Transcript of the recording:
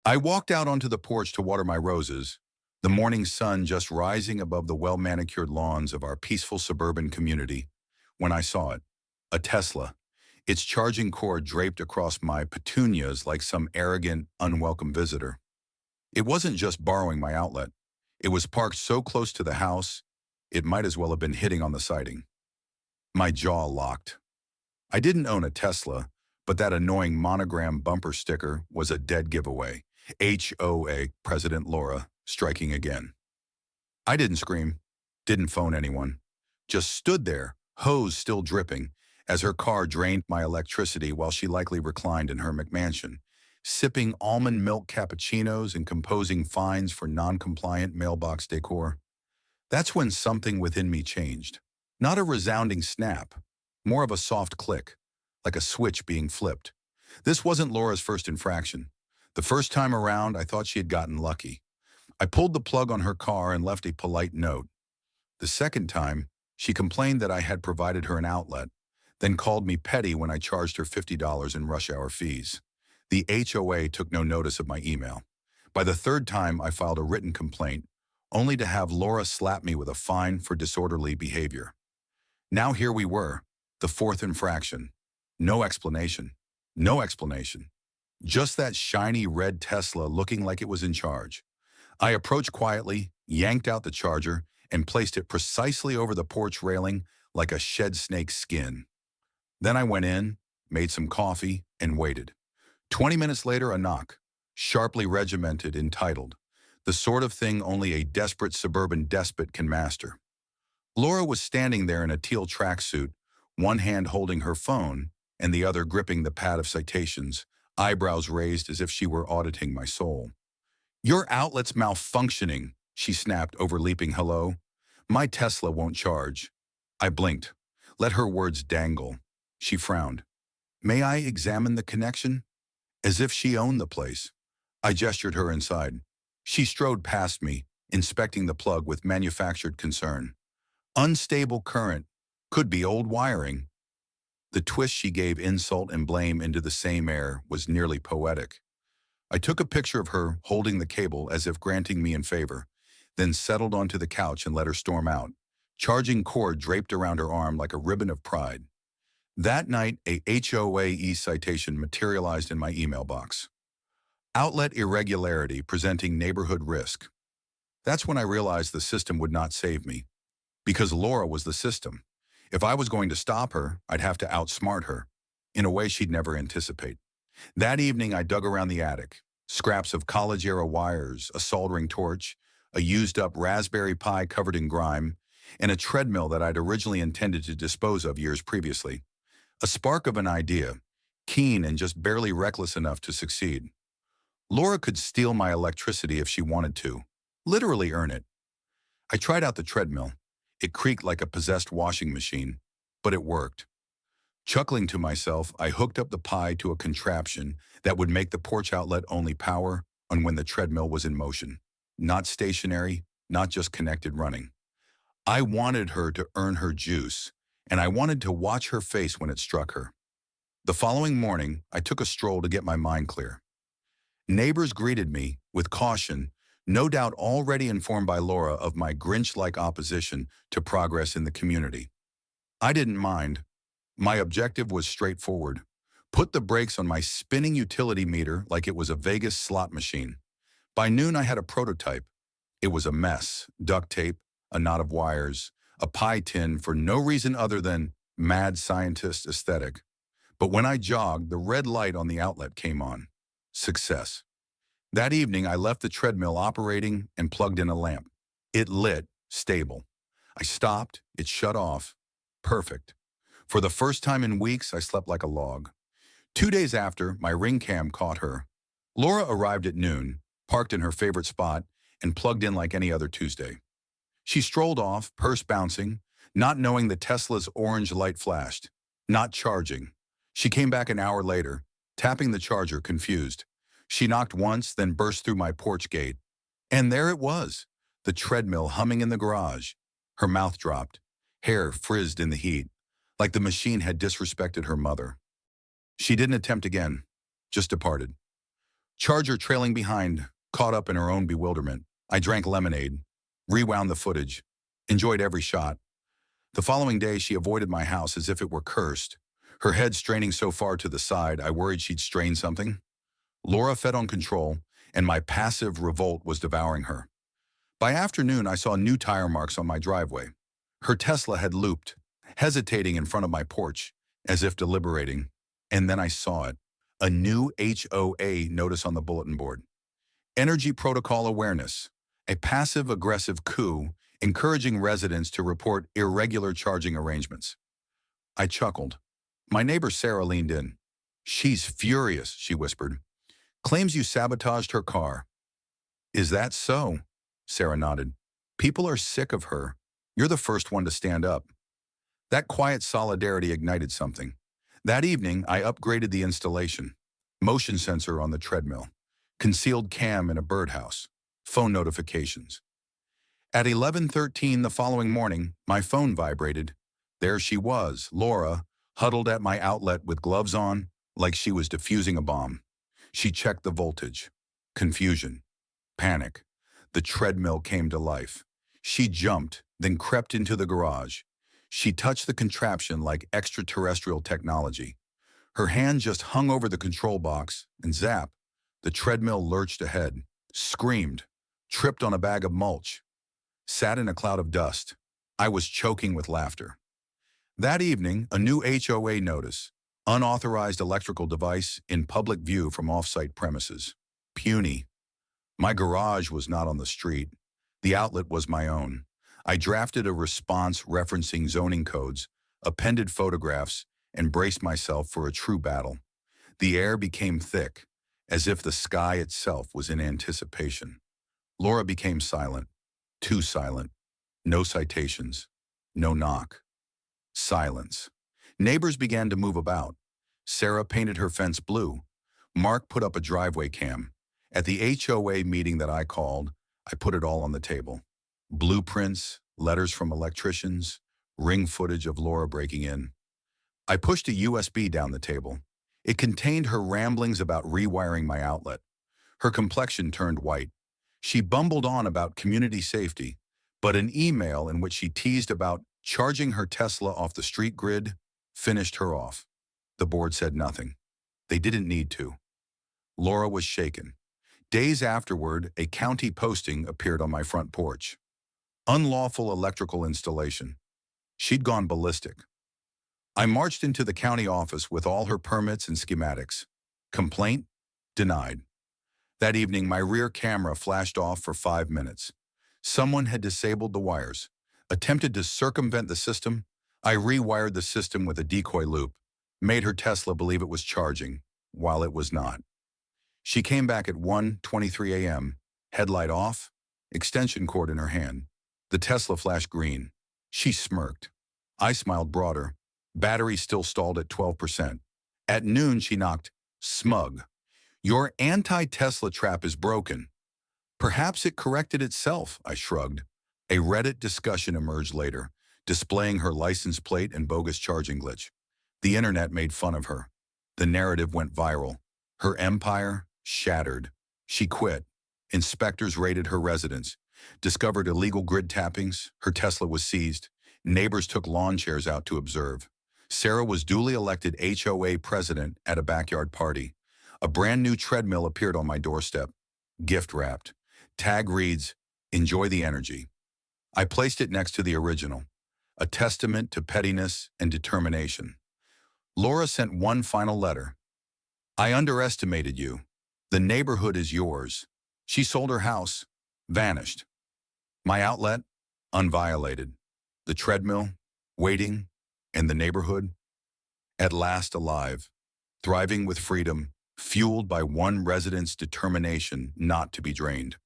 I walked out onto the porch to water my roses, the morning sun just rising above the well-manicured lawns of our peaceful suburban community, when I saw it, a Tesla, its charging cord draped across my petunias like some arrogant, unwelcome visitor. It wasn't just borrowing my outlet. It was parked so close to the house, it might as well have been hitting on the siding. My jaw locked. I didn't own a Tesla, but that annoying monogram bumper sticker was a dead giveaway. HOA, President Laura, striking again. I didn't scream, didn't phone anyone, just stood there, hose still dripping, as her car drained my electricity while she likely reclined in her McMansion, sipping almond milk cappuccinos and composing fines for non-compliant mailbox decor. That's when something within me changed. Not a resounding snap, more of a soft click, like a switch being flipped. This wasn't Laura's first infraction. The first time around, I thought she had gotten lucky. I pulled the plug on her car and left a polite note. The second time, she complained that I had provided her an outlet, then called me petty when I charged her $50 in rush hour fees. The HOA took no notice of my email. By the third time, I filed a written complaint, only to have Laura slap me with a fine for disorderly behavior. Now here we were, the fourth infraction. No explanation. No explanation. Just that shiny red Tesla looking like it was in charge. I approached quietly, yanked out the charger, and placed it precisely over the porch railing like a shed snake's skin. Then I went in, made some coffee, and waited. 20 minutes later, a knock, sharply regimented, entitled, "The sort of thing only a desperate suburban despot can master." Laura was standing there in a teal tracksuit, one hand holding her phone and the other gripping the pad of citations, eyebrows raised as if she were auditing my soul. "Your outlet's malfunctioning," she snapped, overleaping hello. "My Tesla won't charge." I blinked, let her words dangle. She frowned. "May I examine the connection?" As if she owned the place. I gestured her inside. She strode past me, inspecting the plug with manufactured concern. "Unstable current. Could be old wiring." The twist she gave insult and blame into the same air was nearly poetic. I took a picture of her holding the cable as if granting me in favor, then settled onto the couch and let her storm out, charging cord draped around her arm like a ribbon of pride. That night, a HOA citation materialized in my email box. Outlet irregularity presenting neighborhood risk. That's when I realized the system would not save me, because Laura was the system. If I was going to stop her, I'd have to outsmart her, in a way she'd never anticipate. That evening, I dug around the attic. Scraps of college-era wires, a soldering torch, a used-up Raspberry Pi covered in grime, and a treadmill that I'd originally intended to dispose of years previously. A spark of an idea, keen and just barely reckless enough to succeed. Laura could steal my electricity if she wanted to, literally earn it. I tried out the treadmill. It creaked like a possessed washing machine, but it worked. Chuckling to myself, I hooked up the Pi to a contraption that would make the porch outlet only power on when the treadmill was in motion. Not stationary, not just connected running. I wanted her to earn her juice, and I wanted to watch her face when it struck her. The following morning, I took a stroll to get my mind clear. Neighbors greeted me with caution, no doubt already informed by Laura of my Grinch-like opposition to progress in the community. I didn't mind. My objective was straightforward. Put the brakes on my spinning utility meter like it was a Vegas slot machine. By noon, I had a prototype. It was a mess: duct tape, a knot of wires, a pie tin for no reason other than mad scientist aesthetic. But when I jogged, the red light on the outlet came on. Success. That evening, I left the treadmill operating and plugged in a lamp. It lit, stable. I stopped, it shut off. Perfect. For the first time in weeks, I slept like a log. 2 days after, my ring cam caught her. Laura arrived at noon, parked in her favorite spot, and plugged in like any other Tuesday. She strolled off, purse bouncing, not knowing the Tesla's orange light flashed, not charging. She came back an hour later, tapping the charger, confused. She knocked once, then burst through my porch gate. And there it was, the treadmill humming in the garage. Her mouth dropped, hair frizzed in the heat, like the machine had disrespected her mother. She didn't attempt again, just departed. Charger trailing behind, caught up in her own bewilderment. I drank lemonade, rewound the footage, enjoyed every shot. The following day, she avoided my house as if it were cursed. Her head straining so far to the side, I worried she'd strain something. Laura fed on control, and my passive revolt was devouring her. By afternoon, I saw new tire marks on my driveway. Her Tesla had looped, hesitating in front of my porch, as if deliberating. And then I saw it. A new HOA notice on the bulletin board. Energy Protocol Awareness, a passive-aggressive coup encouraging residents to report irregular charging arrangements. I chuckled. My neighbor Sarah leaned in. "She's furious," she whispered. "Claims you sabotaged her car." "Is that so?" Sarah nodded. "People are sick of her. You're the first one to stand up." That quiet solidarity ignited something. That evening, I upgraded the installation. Motion sensor on the treadmill, concealed cam in a birdhouse, phone notifications. At 11:13 the following morning, my phone vibrated. There she was, Laura, huddled at my outlet with gloves on, like she was defusing a bomb. She checked the voltage. Confusion. Panic. The treadmill came to life. She jumped, then crept into the garage. She touched the contraption like extraterrestrial technology. Her hand just hung over the control box, and zap, the treadmill lurched ahead, screamed, tripped on a bag of mulch, sat in a cloud of dust. I was choking with laughter. That evening, a new HOA notice, unauthorized electrical device in public view from off-site premises. Puny. My garage was not on the street. The outlet was my own. I drafted a response referencing zoning codes, appended photographs, and braced myself for a true battle. The air became thick, as if the sky itself was in anticipation. Laura became silent. Too silent. No citations. No knock. Silence. Neighbors began to move about. Sarah painted her fence blue. Mark put up a driveway cam. At the HOA meeting that I called, I put it all on the table. Blueprints, letters from electricians, ring footage of Laura breaking in. I pushed a USB down the table. It contained her ramblings about rewiring my outlet. Her complexion turned white. She bumbled on about community safety, but an email in which she teased about charging her Tesla off the street grid finished her off. The board said nothing. They didn't need to. Laura was shaken. Days afterward, a county posting appeared on my front porch. Unlawful electrical installation. She'd gone ballistic. I marched into the county office with all her permits and schematics. Complaint? Denied. That evening, my rear camera flashed off for 5 minutes. Someone had disabled the wires, attempted to circumvent the system. I rewired the system with a decoy loop, made her Tesla believe it was charging, while it was not. She came back at 1:23 a.m., headlight off, extension cord in her hand. The Tesla flashed green. She smirked. I smiled broader. Battery still stalled at 12%. At noon, she knocked, smug. "Your anti-Tesla trap is broken." "Perhaps it corrected itself," I shrugged. A Reddit discussion emerged later, displaying her license plate and bogus charging glitch. The internet made fun of her. The narrative went viral. Her empire shattered. She quit. Inspectors raided her residence, discovered illegal grid tappings. Her Tesla was seized. Neighbors took lawn chairs out to observe. Sarah was duly elected HOA president at a backyard party. A brand new treadmill appeared on my doorstep, gift wrapped. Tag reads, "Enjoy the energy." I placed it next to the original, a testament to pettiness and determination. Laura sent one final letter. "I underestimated you. The neighborhood is yours." She sold her house, vanished. My outlet, unviolated. The treadmill, waiting, and the neighborhood, at last alive, thriving with freedom, fueled by one resident's determination not to be drained.